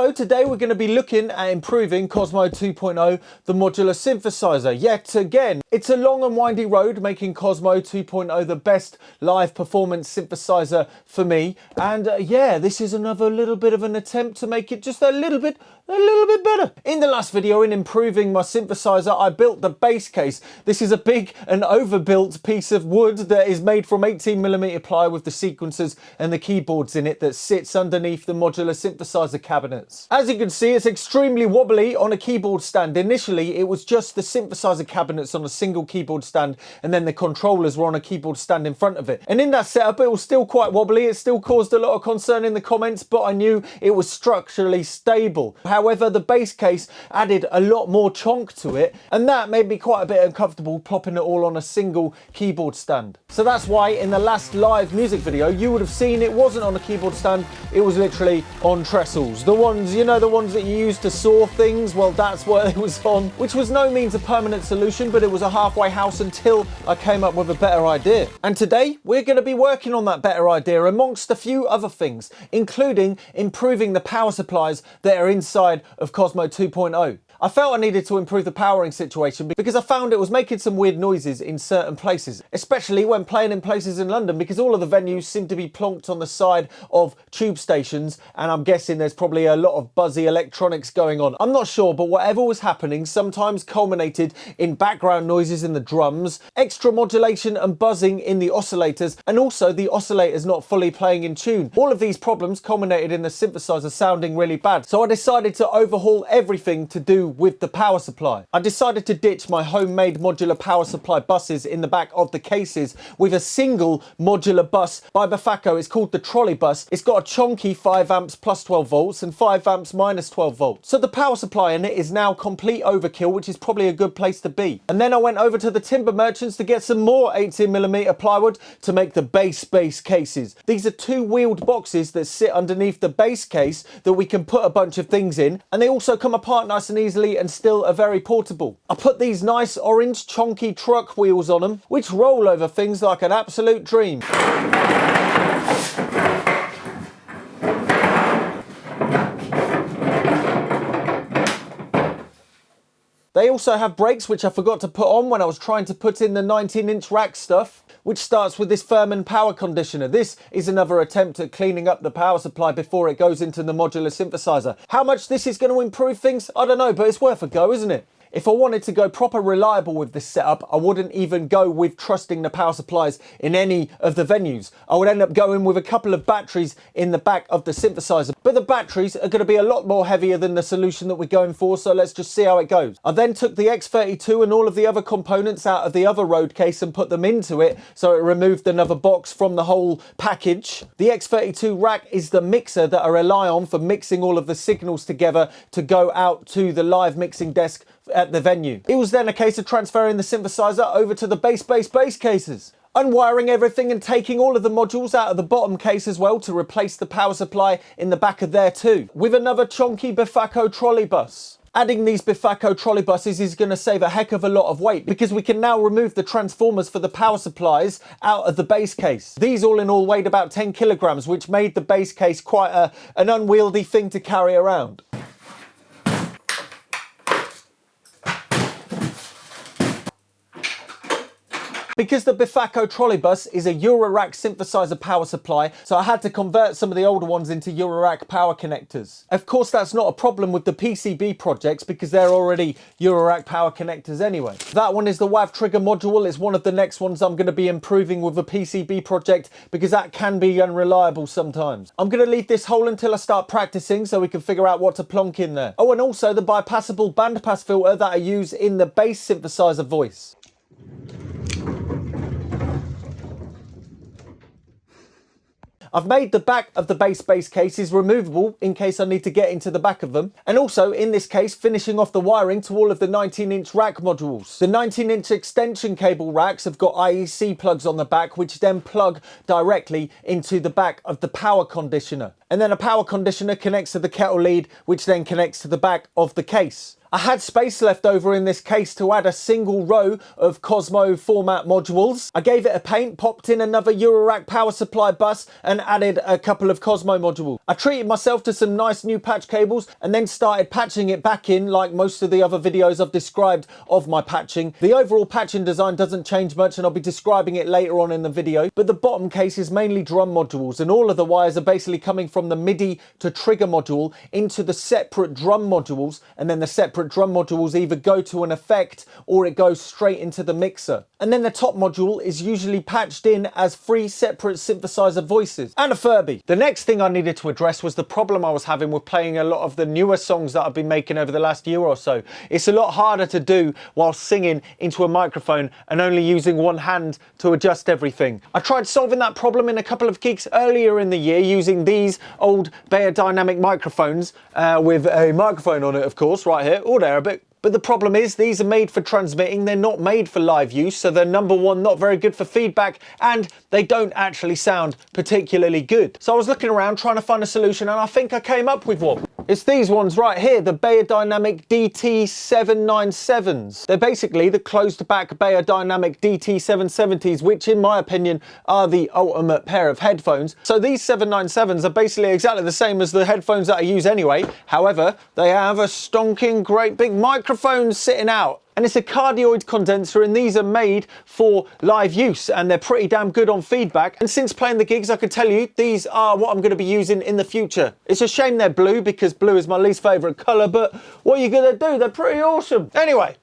So today we're going to be looking at improving Cosmo 2.0, the modular synthesizer, yet again. It's a long and windy road making Cosmo 2.0 the best live performance synthesizer for me. And yeah, this is another little bit of an attempt to make it just a little bit better. In the last video, in improving my synthesizer, I built the bass case. This is a big and overbuilt piece of wood that is made from 18mm ply with the sequencers and the keyboards in it that sits underneath the modular synthesizer cabinets. As you can see, it's extremely wobbly on a keyboard stand. Initially, it was just the synthesizer cabinets on a single keyboard stand, and then the controllers were on a keyboard stand in front of it. And in that setup, it was still quite wobbly. It still caused a lot of concern in the comments, but I knew it was structurally stable. However, the bass case added a lot more chonk to it, and that made me quite a bit uncomfortable plopping it all on a single keyboard stand. So that's why in the last live music video, you would have seen it wasn't on a keyboard stand, it was literally on trestles. The ones, you know, the ones that you use to saw things, well, that's what it was on, which was no means a permanent solution, but it was a halfway house until I came up with a better idea. And today, we're going to be working on that better idea amongst a few other things, including improving the power supplies that are inside of Cosmo 2.0. I felt I needed to improve the powering situation because I found it was making some weird noises in certain places, especially when playing in places in London, because all of the venues seem to be plonked on the side of tube stations, and I'm guessing there's probably a lot of buzzy electronics going on. I'm not sure, but whatever was happening sometimes culminated in background noises in the drums, extra modulation and buzzing in the oscillators, and also the oscillators not fully playing in tune. All of these problems culminated in the synthesizer sounding really bad, so I decided to overhaul everything to do with the power supply. I decided to ditch my homemade modular power supply buses in the back of the cases with a single modular bus by Bafako. It's called the trolley bus. It's got a chonky 5 amps plus 12 volts and 5 amps minus 12 volts. So the power supply in it is now complete overkill, which is probably a good place to be. And then I went over to the timber merchants to get some more 18mm plywood to make the bass cases. These are two-wheeled boxes that sit underneath the bass case that we can put a bunch of things in, and they also come apart nice and easily and still are very portable. I put these nice orange chonky truck wheels on them, which roll over things like an absolute dream. They also have brakes, which I forgot to put on when I was trying to put in the 19-inch rack stuff, which starts with this Furman power conditioner. This is another attempt at cleaning up the power supply before it goes into the modular synthesizer. How much this is going to improve things, I don't know, but it's worth a go, isn't it? If I wanted to go proper reliable with this setup, I wouldn't even go with trusting the power supplies in any of the venues. I would end up going with a couple of batteries in the back of the synthesizer. But the batteries are going to be a lot more heavier than the solution that we're going for, so let's just see how it goes. I then took the X32 and all of the other components out of the other road case and put them into it, so it removed another box from the whole package. The X32 rack is the mixer that I rely on for mixing all of the signals together to go out to the live mixing desk at the venue. It was then a case of transferring the synthesizer over to the bass cases, unwiring everything and taking all of the modules out of the bottom case as well to replace the power supply in the back of there too, with another chonky Bafako trolley bus. Adding these Bafako trolley buses is going to save a heck of a lot of weight because we can now remove the transformers for the power supplies out of the bass case. These all in all weighed about 10 kilograms, which made the bass case quite an unwieldy thing to carry around. Because the Bafako trolley bus is a Eurorack synthesizer power supply, so I had to convert some of the older ones into Eurorack power connectors. Of course, that's not a problem with the PCB projects because they're already Eurorack power connectors anyway. That one is the WAV trigger module. It's one of the next ones I'm going to be improving with the PCB project because that can be unreliable sometimes. I'm going to leave this whole until I start practicing so we can figure out what to plonk in there. Oh, and also the bypassable bandpass filter that I use in the bass synthesizer voice. I've made the back of the bass cases removable in case I need to get into the back of them. And also, in this case, finishing off the wiring to all of the 19-inch rack modules. The 19-inch extension cable racks have got IEC plugs on the back, which then plug directly into the back of the power conditioner. And then a power conditioner connects to the kettle lead, which then connects to the back of the case. I had space left over in this case to add a single row of Cosmo format modules. I gave it a paint, popped in another Eurorack power supply bus and added a couple of Cosmo modules. I treated myself to some nice new patch cables and then started patching it back in like most of the other videos I've described of my patching. The overall patching design doesn't change much and I'll be describing it later on in the video, but the bottom case is mainly drum modules and all of the wires are basically coming from the MIDI to trigger module into the separate drum modules, and then the separate drum modules either go to an effect or it goes straight into the mixer. And then the top module is usually patched in as 3 separate synthesizer voices and a Furby. The next thing I needed to address was the problem I was having with playing a lot of the newer songs that I've been making over the last year or so. It's a lot harder to do while singing into a microphone and only using one hand to adjust everything. I tried solving that problem in a couple of gigs earlier in the year using these old Beyerdynamic microphones with a microphone on it, of course, right here, or there a bit. But the problem is these are made for transmitting, they're not made for live use, so they're number one, not very good for feedback, and they don't actually sound particularly good. So I was looking around trying to find a solution and I think I came up with one. It's these ones right here, the Beyerdynamic DT797s. They're basically the closed back Beyerdynamic DT770s, which in my opinion are the ultimate pair of headphones. So these 797s are basically exactly the same as the headphones that I use anyway. However, they have a stonking great big microphone sitting out. And it's a cardioid condenser and these are made for live use and they're pretty damn good on feedback. And since playing the gigs, I could tell you these are what I'm going to be using in the future. It's a shame they're blue because blue is my least favourite colour, but what are you going to do? They're pretty awesome. Anyway.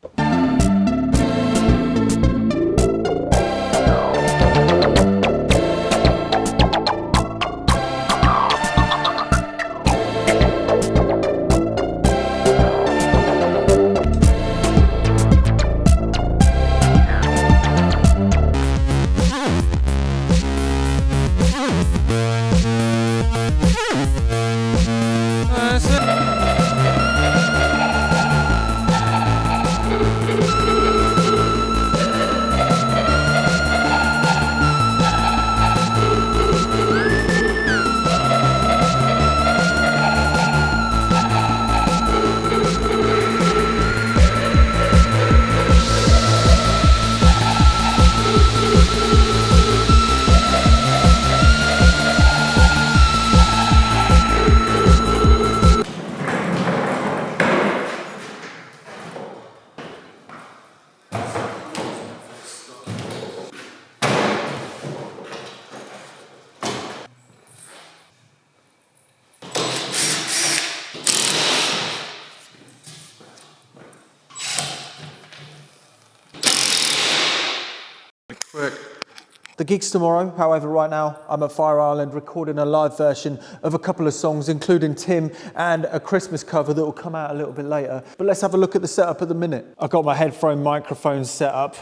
The gig's tomorrow, however right now I'm at Fire Island recording a live version of a couple of songs including Tim and a Christmas cover that will come out a little bit later. But let's have a look at the setup at the minute. I've got my headphone microphone set up.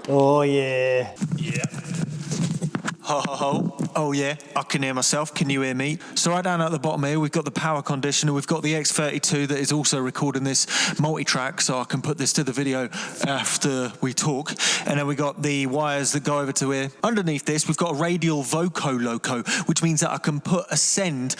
Oh yeah. Yeah. Ho ho ho. Oh yeah, I can hear myself. Can you hear me? So right down at the bottom here, we've got the power conditioner. We've got the X32 that is also recording this multi-track, so I can put this to the video after we talk. And then we got the wires that go over to here. Underneath this, we've got a radial voco loco, which means that I can send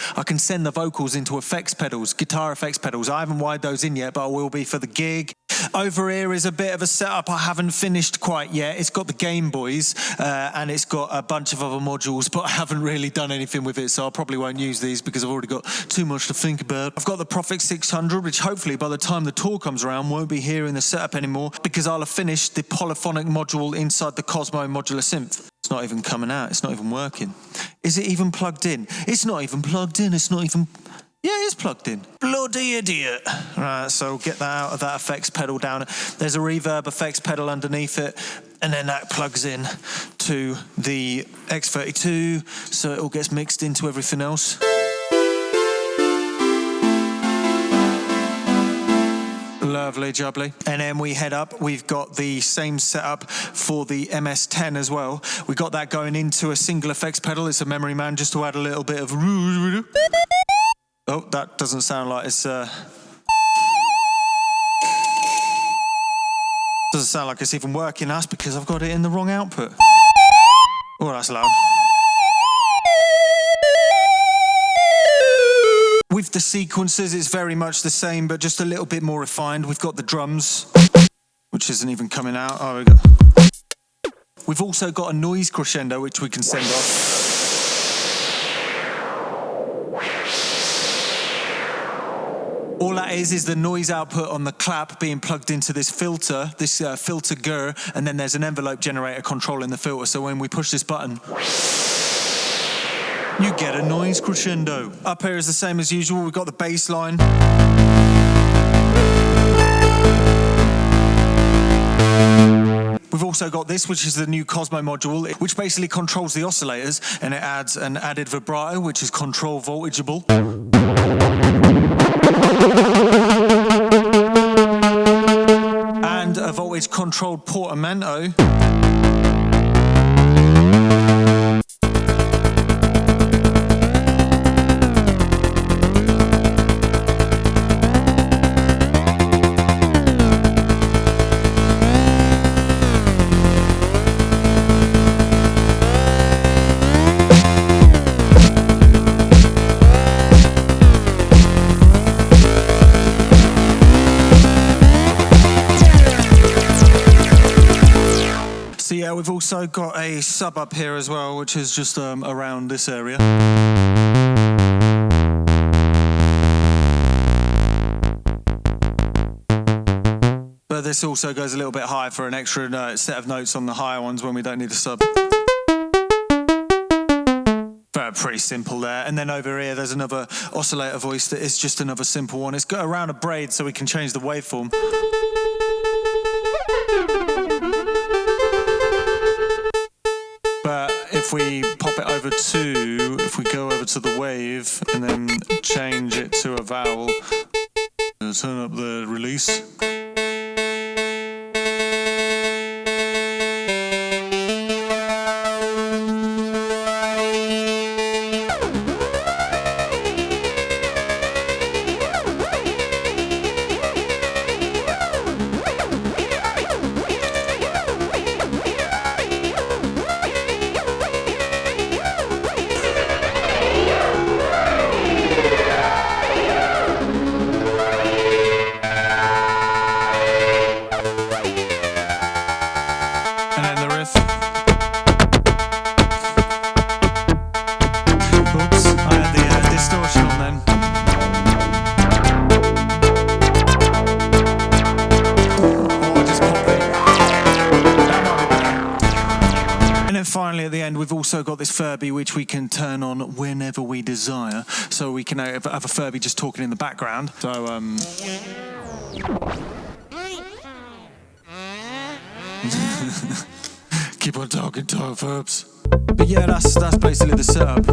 the vocals into effects pedals, guitar effects pedals. I haven't wired those in yet, but I will be for the gig. Over here is a bit of a setup I haven't finished quite yet. It's got the Game Boys and it's got a bunch of other modules, but I haven't really done anything with it, so I probably won't use these because I've already got too much to think about. I've got the Profix 600, which hopefully by the time the tour comes around won't be here in the setup anymore because I'll have finished the polyphonic module inside the Cosmo Modular Synth. It's not even coming out. It's not even working. Is it even plugged in? It's not even plugged in. It's not even... Yeah, it's plugged in. Bloody idiot. Right, so get that out of that effects pedal down. There's a reverb effects pedal underneath it, and then that plugs in to the X32, so it all gets mixed into everything else. Lovely jubbly. And then we head up. We've got the same setup for the MS-10 as well. We got that going into a single effects pedal. It's a Memory Man just to add a little bit of... Oh, that doesn't sound like it's... Doesn't sound like it's even working. That's because I've got it in the wrong output. Oh, that's loud. With the sequencers, it's very much the same, but just a little bit more refined. We've got the drums, which isn't even coming out. Oh, we've also got a noise crescendo, which we can send off. All that is the noise output on the clap being plugged into this filter GUR, and then there's an envelope generator controlling the filter. So when we push this button, you get a noise crescendo. Up here is the same as usual. We've got the bass line. We've also got this, which is the new Cosmo module, which basically controls the oscillators, and it adds an added vibrato, which is control voltageable. And a voltage controlled portamento. We've also got a sub up here as well, which is just around this area. But this also goes a little bit high for an extra set of notes on the higher ones when we don't need a sub. But pretty simple there. And then over here there's another oscillator voice that is just another simple one. It's got around a braid so we can change the waveform. If we pop it over to, if we go over to the wave and then change it to a vowel, turn up the release. Finally, at the end, we've also got this Furby, which we can turn on whenever we desire. So we can have a Furby just talking in the background. So, keep on talking, Furbs. But yeah, that's basically the setup.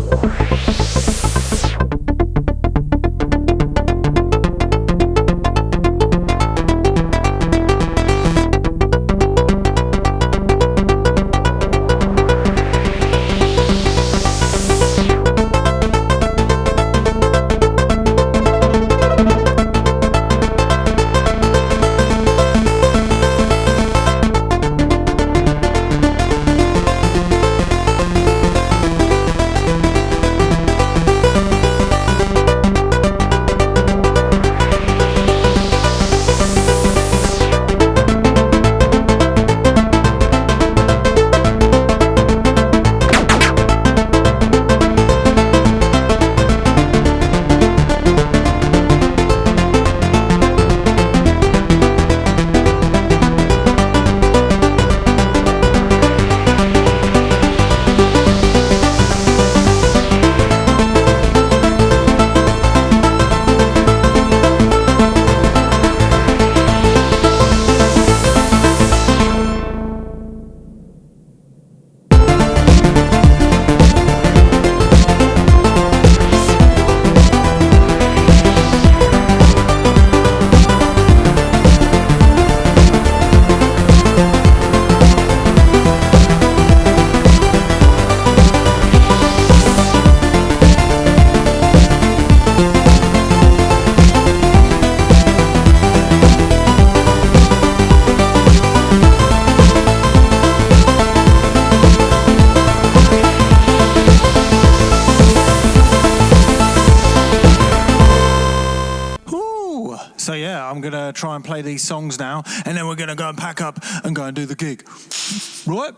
So yeah, I'm gonna try and play these songs now, and then we're gonna go and pack up and go and do the gig. Right?